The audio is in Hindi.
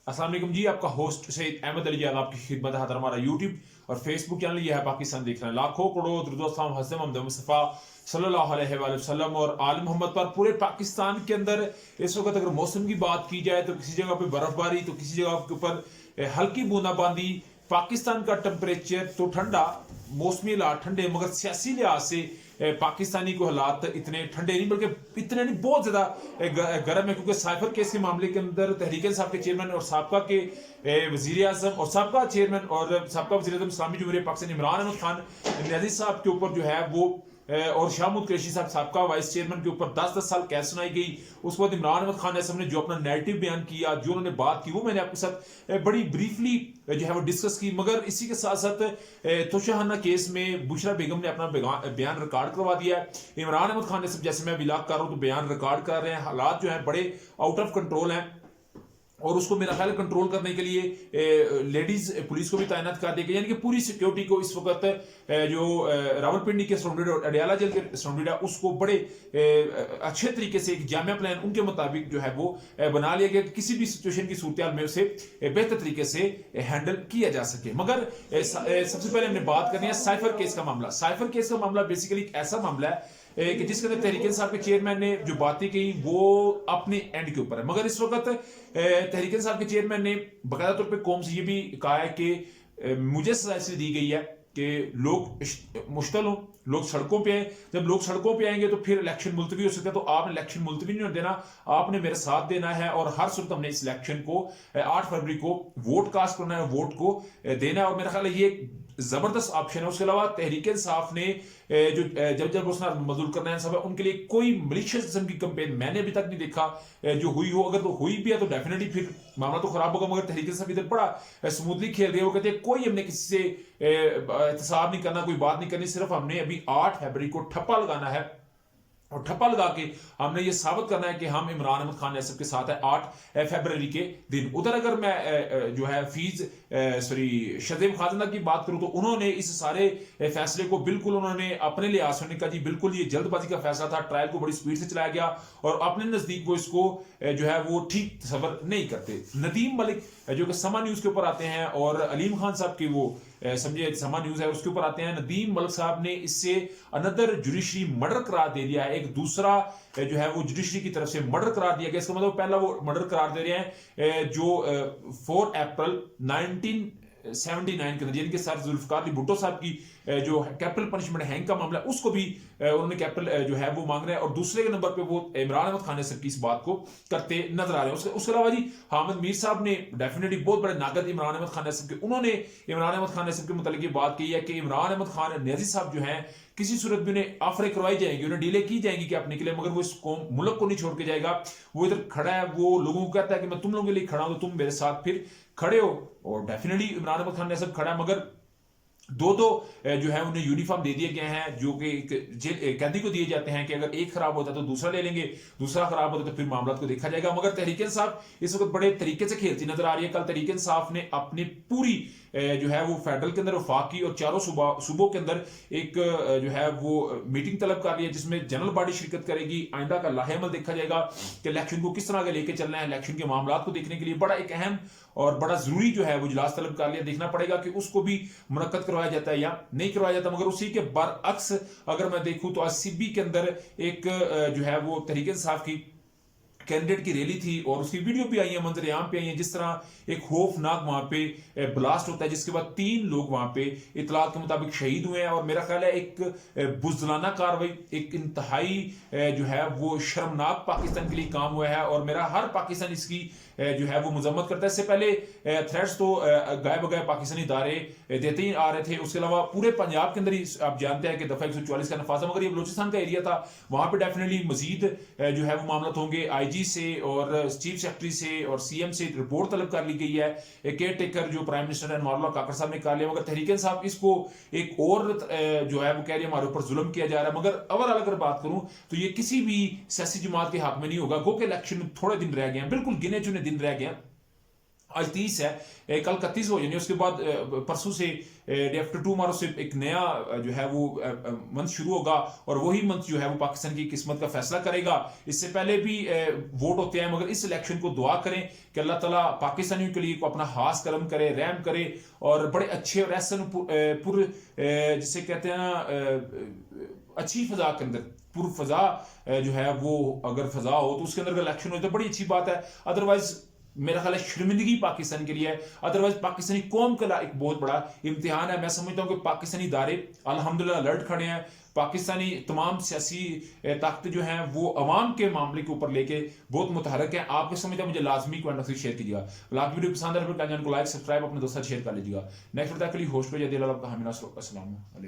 अस्सलाम वालेकुम जी, आपका होस्ट सईद अहमद अली जान आपकी खिदमत है। हमारा यूट्यूब और फेसबुक चैनल यह है पाकिस्तान देख रहे हैं। लाखों करोड़ दुरूद हज़रत मोहम्मद मुस्तफ़ा सल्लल्लाहु अलैहि वसल्लम और आल मोहम्मद पर पूरे पाकिस्तान के अंदर इस वक्त अगर मौसम की बात की जाए तो किसी जगह पे बर्फबारी तो किसी जगह के ऊपर हल्की बूंदाबांदी। पाकिस्तान का टेम्परेचर तो ठंडा, मौसमी हालात ठंडे, मगर सियासी लिहाज से पाकिस्तानी को हालात इतने ठंडे नहीं बल्कि इतने नहीं, बहुत ज्यादा गर्म है। क्योंकि साइफर केस के मामले के अंदर तहरीक इंसाफ के चेयरमैन और साबका के वजीर आजम और साबका चेयरमैन और साबका वजीर आजम इस्लामी जमहूरियत पाकिस्तान इमरान अहमद खान न्याजी साहब के ऊपर जो है वो और शाहमूद कुरैशी साहब साबका वाइस चेयरमैन के ऊपर 10-10 साल कैद सुनाई गई। उसके बाद इमरान अहमद खान ने जो अपना नैरेटिव बयान किया, जो उन्होंने बात की, वो मैंने आपके साथ बड़ी ब्रीफली जो है वो डिस्कस की। मगर इसी के साथ साथ तोशाहाना केस में बुशरा बेगम ने अपना बयान रिकॉर्ड करवा दिया। इमरान अहमद खान ने सब, जैसे मैं विलाग कर रहा हूँ तो बयान रिकॉर्ड कर रहे हैं। हालात जो है बड़े आउट ऑफ कंट्रोल हैं और उसको मेरा ख्याल कंट्रोल करने के लिए लेडीज पुलिस को भी तैनात कर दिया गया। यानी कि पूरी सिक्योरिटी को इस वक्त जो रावलपिंडी के सराउंडेड और अडियाला जेल के सराउंडेड है उसको बड़े अच्छे तरीके से एक जामिया प्लान उनके मुताबिक जो है वो बना लिया गया कि किसी भी सिचुएशन की सूरत में उसे बेहतर तरीके से हैंडल किया जा सके। मगर सबसे पहले हमने बात करनी है साइफर केस का मामला। साइफर केस का मामला बेसिकली एक ऐसा मामला है कि जिसके अंदर तहरीक इंसाफ के चेयरमैन ने जो बातें कही वो अपने एंड के ऊपर है। मगर इस वक्त तहरीक इंसाफ के चेयरमैन ने बाकायदा तौर पे कौम से ये भी कहा है कि मुझे सजा इसलिए दी गई है कि लोग मुश्तल हो, लोग सड़कों पे आए। जब लोग सड़कों पे आएंगे तो फिर इलेक्शन मुलतवी हो सकता है। तो आपने इलेक्शन मुलतवी नहीं देना, आपने मेरा साथ देना है और हर सूरत हमने इस इलेक्शन को 8 फरवरी को वोट कास्ट करना है, वोट को देना है। और मेरा ख्याल है ये जबरदस्त ऑप्शन है। उसके अलावा तहरीक इंसाफ ने जो जब उसने मजदूर करना है सब है, उनके लिए कोई मलिशियस किस्म की कंपेन मैंने अभी तक नहीं देखा जो हुई हो। अगर तो हुई भी है तो डेफिनेटली फिर मामला तो खराब होगा। मगर तहरीक इंसाफ इधर बड़ा स्मूथली खेल रहे हो, कहते हैं कोई हमने किसी से एहतसाब नहीं करना, कोई बात नहीं करनी, सिर्फ हमने अभी 8 फरवरी को ठप्पा लगाना है और ठप्पा लगा के हमने ये साबित करना है कि हम इमरान अहमद खान नैसब के साथ है 8 फरवरी के दिन। उधर अगर मैं जो है शदेब खाजना की बात करूं तो उन्होंने इस सारे फैसले को बिल्कुल उन्होंने अपने लिहाज से कहा जी बिल्कुल ये जल्दबाजी का फैसला था, ट्रायल को बड़ी स्पीड से चलाया गया और अपने नजदीक वो इसको जो है वो ठीक तस्वर नहीं करते। नदीम मलिक जो कि समा न्यूज के ऊपर आते हैं और अलीम खान साहब की वो समझे समा न्यूज है उसके ऊपर आते हैं। नदीम मलिक साहब ने इससे अनदर जुडिशरी मर्डर करार दे दिया है। एक दूसरा जो है वो जुडिशरी की तरफ से मर्डर करार दिया गया। इसका मतलब पहला वो मर्डर करार दे रहे हैं जो 4 अप्रैल 1979 के अंदर, यानी कि सर जुल्फकार अली भुट्टो साहब की जो कैपिटल पनिशमेंट हैंग का मामला उसको भी उन्होंने कैपिटल जो है वो मांग रहे हैं। और दूसरे के नंबर पे वो इमरान अहमद खान सर की इस बात को करते नजर आ रहे हैं। उसके अलावा जी हामिद मीर साहब ने डेफिनेटली बहुत बड़े नागद इमरान अहमद खान सर के, उन्होंने इमरान अहमद खान सर के मुतालिक ये बात कही है कि इमरान अहमद खान न्याजी साहब जो है किसी सूरत में उन्हें ऑफरें करवाई जाएंगी, उन्हें डीले की जाएंगी कि आप निकले, मगर वो इस मुल्क को नहीं छोड़ के जाएगा। वो इधर खड़ा है, वो लोगों को कहता है कि मैं तुम लोगों के लिए खड़ा हूं तो तुम मेरे साथ फिर खड़े हो। और डेफिनेटली इमरान अहमद खान ने सब खड़ा है। मगर दो जो है उन्हें यूनिफॉर्म दे दिए गए हैं जो कि कैदी को दिए जाते हैं कि अगर एक खराब होता है तो दूसरा ले लेंगे, दूसरा खराब होता है तो फिर मामला को देखा जाएगा। मगर तहरीक इंसाफ इस वक्त बड़े तरीके से खेलती नजर आ रही है। कल तहरीक इंसाफ ने अपनी पूरी जो है वो फेडरल के अंदर वफाकी और चारों सूबों के अंदर एक जो है वो मीटिंग तलब कर रही है जिसमें जनरल बॉडी शिरकत करेगी। आइंदा का लाहेमल देखा जाएगा कि इलेक्शन को किस तरह आगे लेके चलना है। इलेक्शन के मामला को देखने के लिए बड़ा एक अहम और बड़ा जरूरी जो है वो इजलास तलब कर लिया। देखना पड़ेगा कि उसको भी मुनक्कद करवाया जाता है या नहीं करवाया जाता। मगर उसी के बरअक्स अगर मैं देखूं तो आज सीबी के अंदर एक जो है वो तहरीक इंसाफ की कैंडिडेट की रैली थी और उसकी वीडियो भी आई है, मंजर आम पे आई है, जिस तरह एक खौफनाक वहां पे ब्लास्ट होता है जिसके बाद 3 लोग वहां पे इतलात के मुताबिक शहीद हुए हैं। और मेरा ख्याल है एक बुज़दिलाना कार्रवाई, एक इंतहाई जो है वो शर्मनाक पाकिस्तान के लिए काम हुआ है और मेरा हर पाकिस्तान इसकी जो है वो मजम्मत करता है। इससे पहले थ्रेट्स तो गाय बगाए पाकिस्तानी इदारे देते ही आ रहे थे। उसके अलावा पूरे पंजाब के अंदर ही आप जानते हैं कि दफा 144 का नफाजा, मगर ये बलोचिस्तान का एरिया था, वहां पे डेफिनेटली मजीद जो है वो मामला होंगे। आईजी से और चीफ सेक्रेटरी से और सीएम से रिपोर्ट तलब कर ली गई है। केयर टेकर जो प्राइम मिनिस्टर है अनवारुल्लाह काकर साहब ने कर लिया। मगर तहरीक इंसाफ इसको एक और जो है वो कह रही है हमारे ऊपर जुल्म किया जा रहा है। मगर ओवरऑल अगर बात करूं तो ये किसी भी सियासी जमात के हक में नहीं होगा। गो के इलेक्शन में थोड़े दिन रह गए हैं, बिल्कुल गिने चुने दिन रह गए हैं। आज 30 है, कल 31 हो, यानी उसके बाद परसों से डे आफ्टर टुमारो से एक नया जो है वो मंथ शुरू होगा, और वही मंथ जो है वो पाकिस्तान की किस्मत का फैसला करेगा। इससे पहले भी वोट होते हैं, मगर इस इलेक्शन को दुआ करें कि अल्लाह ताला पाकिस्तानियों के लिए को अपना हास करम करे, रहम करे, और बड़े अच्छे और ऐसा पुर जिसे कहते हैं ना अच्छी फजा के अंदर पुर फजा जो है वो अगर फजा हो तो उसके अंदर इलेक्शन हो तो बड़ी अच्छी बात है। अदरवाइज मेरा ख्याल है शर्मिंदगी पाकिस्तान के लिए है, अदरवाइज पाकिस्तानी कौम का एक बहुत बड़ा इम्तिहान है। मैं समझता हूँ कि पाकिस्तानी इदारे अल्हम्दुलिल्लाह अलर्ट खड़े हैं, पाकिस्तानी तमाम सियासी ताकतें जो हैं वो अवाम के मामले के ऊपर लेके बहुत मुतहरक है। आपको समझता है मुझे लाजमी कमेंट बॉक्स में शेयर कीजिएगा। लाइक वीडियो पसंद है तो चैनल को लाइक सब्सक्राइब अपने दोस्तों शेयर कर लीजिएगा। नेक्स्ट वीडियो के लिए होस्ट पे जदी अल्लाह का हमीना। अस्सलाम वालेकुम।